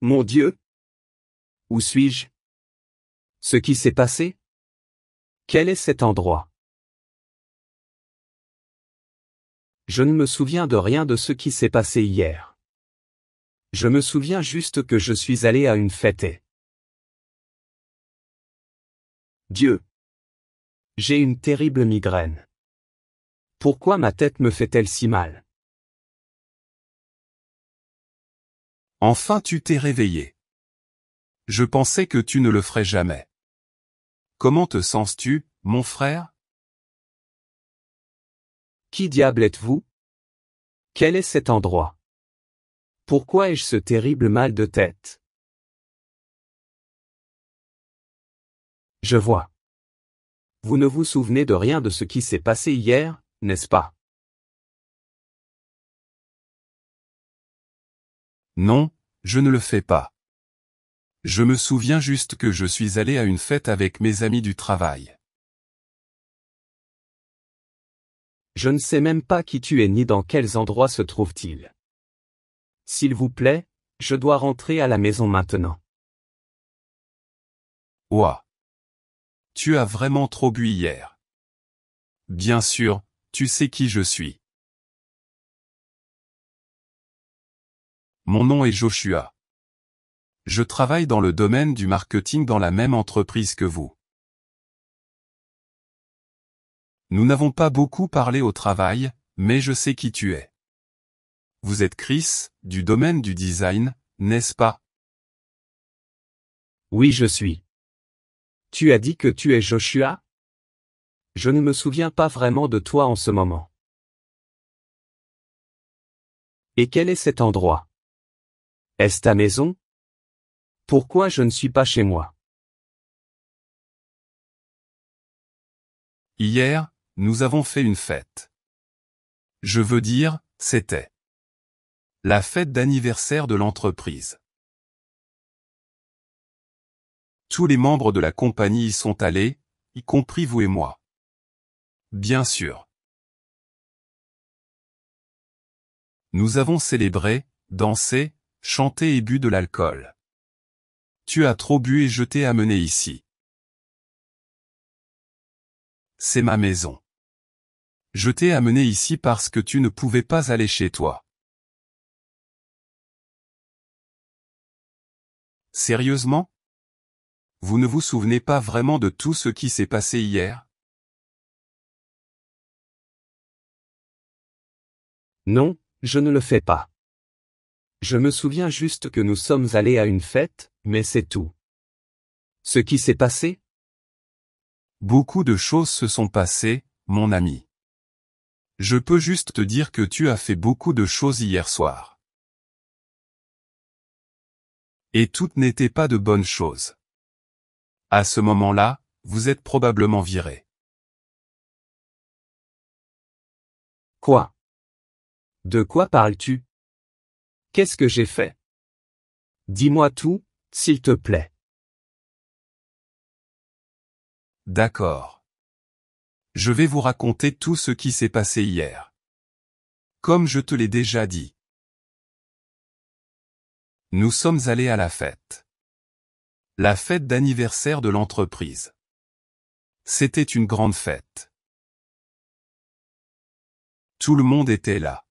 Mon Dieu! Où suis-je? Ce qui s'est passé? Quel est cet endroit? Je ne me souviens de rien de ce qui s'est passé hier. Je me souviens juste que je suis allé à une fête et... Dieu! J'ai une terrible migraine. Pourquoi ma tête me fait-elle si mal? Enfin tu t'es réveillé. Je pensais que tu ne le ferais jamais. Comment te sens-tu, mon frère? Qui diable êtes-vous? Quel est cet endroit? Pourquoi ai-je ce terrible mal de tête? Je vois. Vous ne vous souvenez de rien de ce qui s'est passé hier, n'est-ce pas? Non, je ne le fais pas. Je me souviens juste que je suis allé à une fête avec mes amis du travail. Je ne sais même pas qui tu es ni dans quels endroits se trouve-t-il. S'il vous plaît, je dois rentrer à la maison maintenant. Ouah! Tu as vraiment trop bu hier. Bien sûr, tu sais qui je suis. Mon nom est Joshua. Je travaille dans le domaine du marketing dans la même entreprise que vous. Nous n'avons pas beaucoup parlé au travail, mais je sais qui tu es. Vous êtes Chris, du domaine du design, n'est-ce pas? Oui, je suis. Tu as dit que tu es Joshua? Je ne me souviens pas vraiment de toi en ce moment. Et quel est cet endroit? Est-ce ta maison? Pourquoi je ne suis pas chez moi? Hier, nous avons fait une fête. Je veux dire, c'était la fête d'anniversaire de l'entreprise. Tous les membres de la compagnie y sont allés, y compris vous et moi. Bien sûr. Nous avons célébré, dansé, chanté et bu de l'alcool. Tu as trop bu et je t'ai amené ici. C'est ma maison. Je t'ai amené ici parce que tu ne pouvais pas aller chez toi. Sérieusement? Vous ne vous souvenez pas vraiment de tout ce qui s'est passé hier? Non, je ne le fais pas. Je me souviens juste que nous sommes allés à une fête, mais c'est tout. Ce qui s'est passé? Beaucoup de choses se sont passées, mon ami. Je peux juste te dire que tu as fait beaucoup de choses hier soir. Et toutes n'étaient pas de bonnes choses. À ce moment-là, vous êtes probablement viré. Quoi? De quoi parles-tu? Qu'est-ce que j'ai fait? Dis-moi tout, s'il te plaît. D'accord. Je vais vous raconter tout ce qui s'est passé hier. Comme je te l'ai déjà dit. Nous sommes allés à la fête. La fête d'anniversaire de l'entreprise. C'était une grande fête. Tout le monde était là.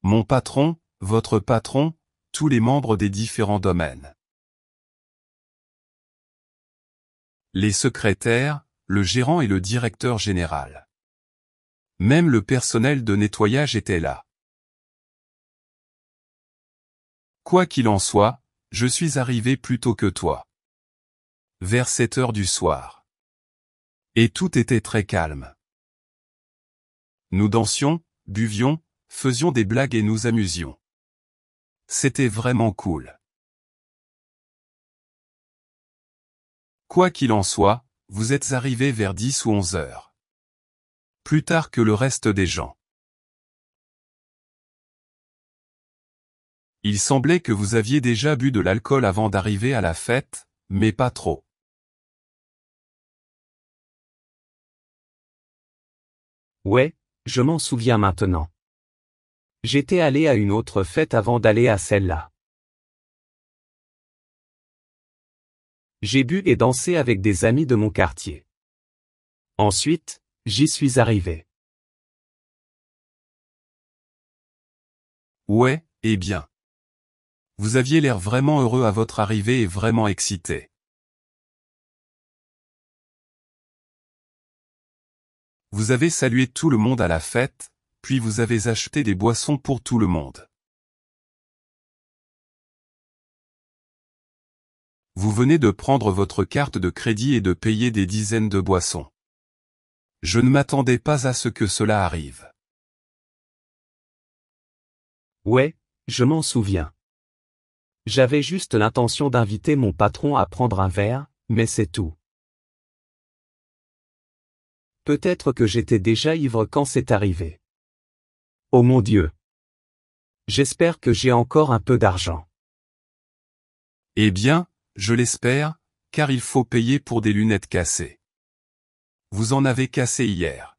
Mon patron, votre patron, tous les membres des différents domaines. Les secrétaires, le gérant et le directeur général. Même le personnel de nettoyage était là. Quoi qu'il en soit, je suis arrivé plus tôt que toi. Vers 7 heures du soir. Et tout était très calme. Nous dansions, buvions, faisions des blagues et nous amusions. C'était vraiment cool. Quoi qu'il en soit, vous êtes arrivés vers 10 ou 11 heures. Plus tard que le reste des gens. Il semblait que vous aviez déjà bu de l'alcool avant d'arriver à la fête, mais pas trop. Ouais, je m'en souviens maintenant. J'étais allé à une autre fête avant d'aller à celle-là. J'ai bu et dansé avec des amis de mon quartier. Ensuite, j'y suis arrivé. Ouais, eh bien. Vous aviez l'air vraiment heureux à votre arrivée et vraiment excité. Vous avez salué tout le monde à la fête, puis vous avez acheté des boissons pour tout le monde. Vous venez de prendre votre carte de crédit et de payer des dizaines de boissons. Je ne m'attendais pas à ce que cela arrive. Ouais, je m'en souviens. J'avais juste l'intention d'inviter mon patron à prendre un verre, mais c'est tout. Peut-être que j'étais déjà ivre quand c'est arrivé. Oh mon Dieu. J'espère que j'ai encore un peu d'argent. Eh bien, je l'espère, car il faut payer pour des lunettes cassées. Vous en avez cassé hier.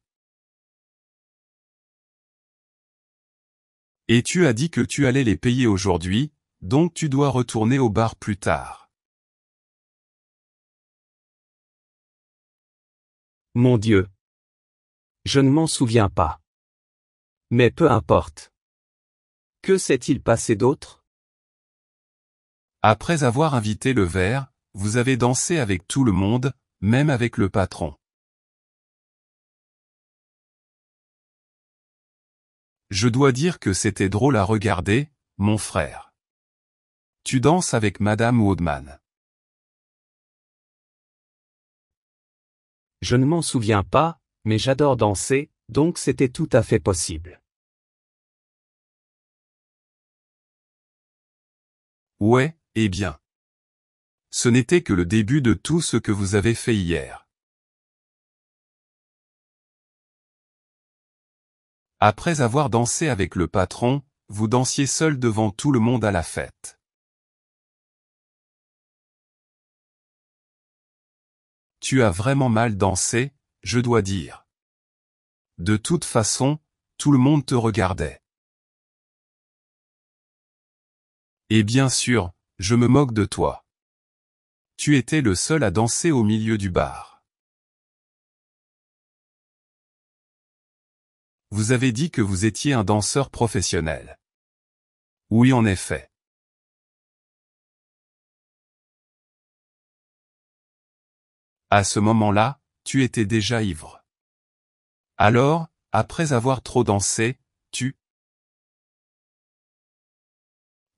Et tu as dit que tu allais les payer aujourd'hui, donc tu dois retourner au bar plus tard. Mon Dieu. Je ne m'en souviens pas. Mais peu importe. Que s'est-il passé d'autre? Après avoir invité le verre, vous avez dansé avec tout le monde, même avec le patron. Je dois dire que c'était drôle à regarder, mon frère. Tu danses avec Madame Woodman. Je ne m'en souviens pas, mais j'adore danser, donc c'était tout à fait possible. Ouais, eh bien. Ce n'était que le début de tout ce que vous avez fait hier. Après avoir dansé avec le patron, vous dansiez seul devant tout le monde à la fête. Tu as vraiment mal dansé, je dois dire. De toute façon, tout le monde te regardait. Et bien sûr, je me moque de toi. Tu étais le seul à danser au milieu du bar. Vous avez dit que vous étiez un danseur professionnel. Oui, en effet. À ce moment-là, tu étais déjà ivre. Alors, après avoir trop dansé, tu...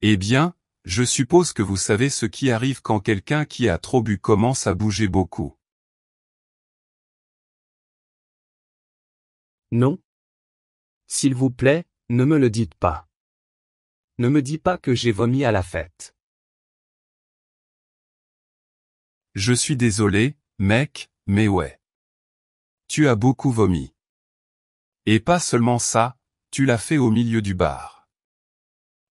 Eh bien, je suppose que vous savez ce qui arrive quand quelqu'un qui a trop bu commence à bouger beaucoup. Non? S'il vous plaît, ne me le dites pas. Ne me dis pas que j'ai vomi à la fête. Je suis désolé, mec, mais ouais. Tu as beaucoup vomi. Et pas seulement ça, tu l'as fait au milieu du bar.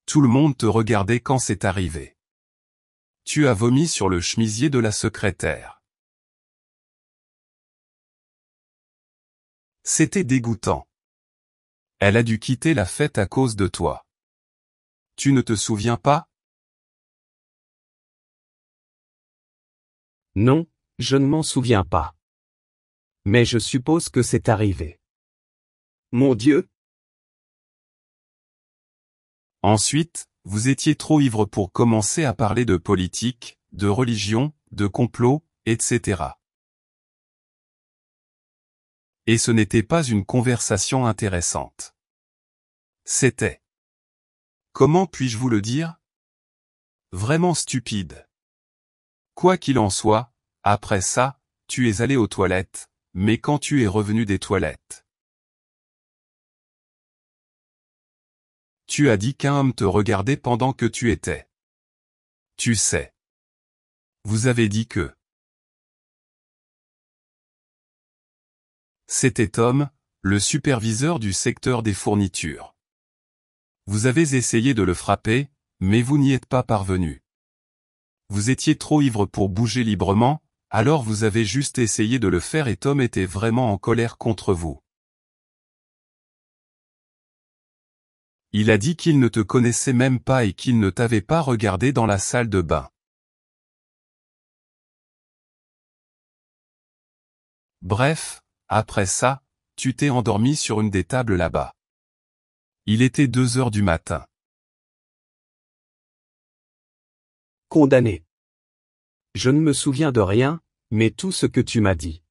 Tout le monde te regardait quand c'est arrivé. Tu as vomi sur le chemisier de la secrétaire. C'était dégoûtant. Elle a dû quitter la fête à cause de toi. Tu ne te souviens pas? Non, je ne m'en souviens pas. Mais je suppose que c'est arrivé. Mon Dieu! Ensuite, vous étiez trop ivre pour commencer à parler de politique, de religion, de complot, etc. Et ce n'était pas une conversation intéressante. C'était, comment puis-je vous le dire? Vraiment stupide. Quoi qu'il en soit, après ça, tu es allé aux toilettes, mais quand tu es revenu des toilettes, tu as dit qu'un homme te regardait pendant que tu étais. Tu sais. Vous avez dit que c'était Tom, le superviseur du secteur des fournitures. Vous avez essayé de le frapper, mais vous n'y êtes pas parvenu. Vous étiez trop ivre pour bouger librement, alors vous avez juste essayé de le faire et Tom était vraiment en colère contre vous. Il a dit qu'il ne te connaissait même pas et qu'il ne t'avait pas regardé dans la salle de bain. Bref, après ça, tu t'es endormi sur une des tables là-bas. Il était 2 heures du matin. Condamné. Je ne me souviens de rien, mais tout ce que tu m'as dit.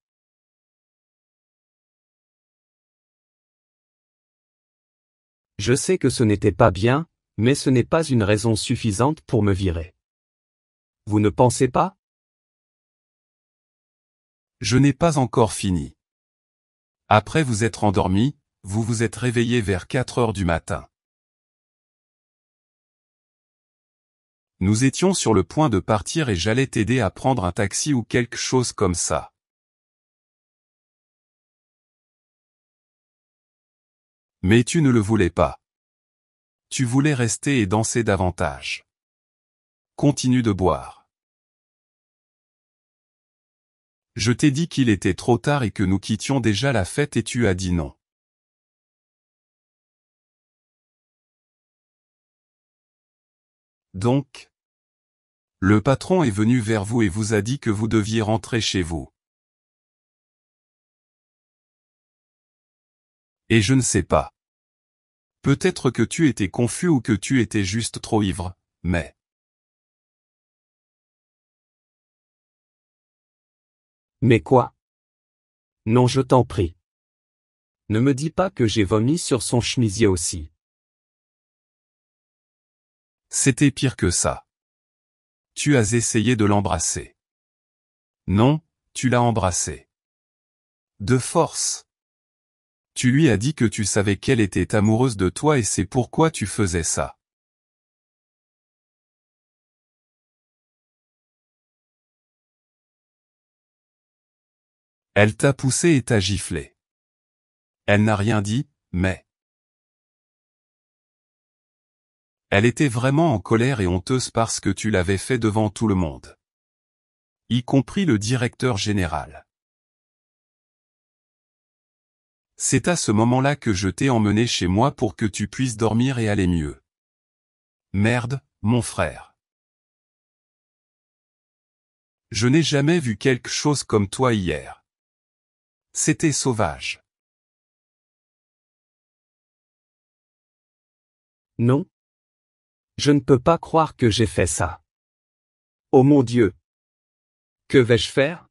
Je sais que ce n'était pas bien, mais ce n'est pas une raison suffisante pour me virer. Vous ne pensez pas? Je n'ai pas encore fini. Après vous être endormi, vous vous êtes réveillé vers 4 heures du matin. Nous étions sur le point de partir et j'allais t'aider à prendre un taxi ou quelque chose comme ça. Mais tu ne le voulais pas. Tu voulais rester et danser davantage. Continue de boire. Je t'ai dit qu'il était trop tard et que nous quittions déjà la fête et tu as dit non. Donc, le patron est venu vers vous et vous a dit que vous deviez rentrer chez vous. Et je ne sais pas. Peut-être que tu étais confus ou que tu étais juste trop ivre, mais... Mais quoi? Non, je t'en prie. Ne me dis pas que j'ai vomi sur son chemisier aussi. C'était pire que ça. Tu as essayé de l'embrasser. Non, tu l'as embrassé. De force. Tu lui as dit que tu savais qu'elle était amoureuse de toi et c'est pourquoi tu faisais ça. Elle t'a poussé et t'a giflé. Elle n'a rien dit, mais... Elle était vraiment en colère et honteuse parce que tu l'avais fait devant tout le monde. Y compris le directeur général. C'est à ce moment-là que je t'ai emmené chez moi pour que tu puisses dormir et aller mieux. Merde, mon frère. Je n'ai jamais vu quelque chose comme toi hier. C'était sauvage. Non? Je ne peux pas croire que j'ai fait ça. Oh mon Dieu! Que vais-je faire?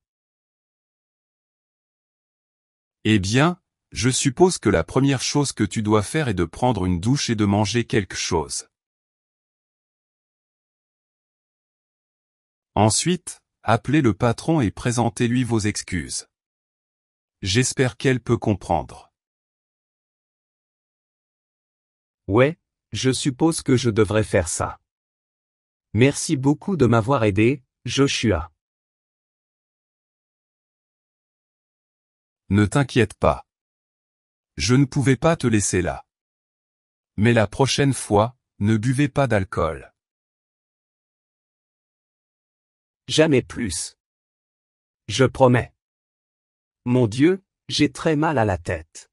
Eh bien, je suppose que la première chose que tu dois faire est de prendre une douche et de manger quelque chose. Ensuite, appelez le patron et présentez-lui vos excuses. J'espère qu'elle peut comprendre. Ouais, je suppose que je devrais faire ça. Merci beaucoup de m'avoir aidé, Joshua. Ne t'inquiète pas. Je ne pouvais pas te laisser là. Mais la prochaine fois, ne buvez pas d'alcool. Jamais plus. Je promets. Mon Dieu, j'ai très mal à la tête.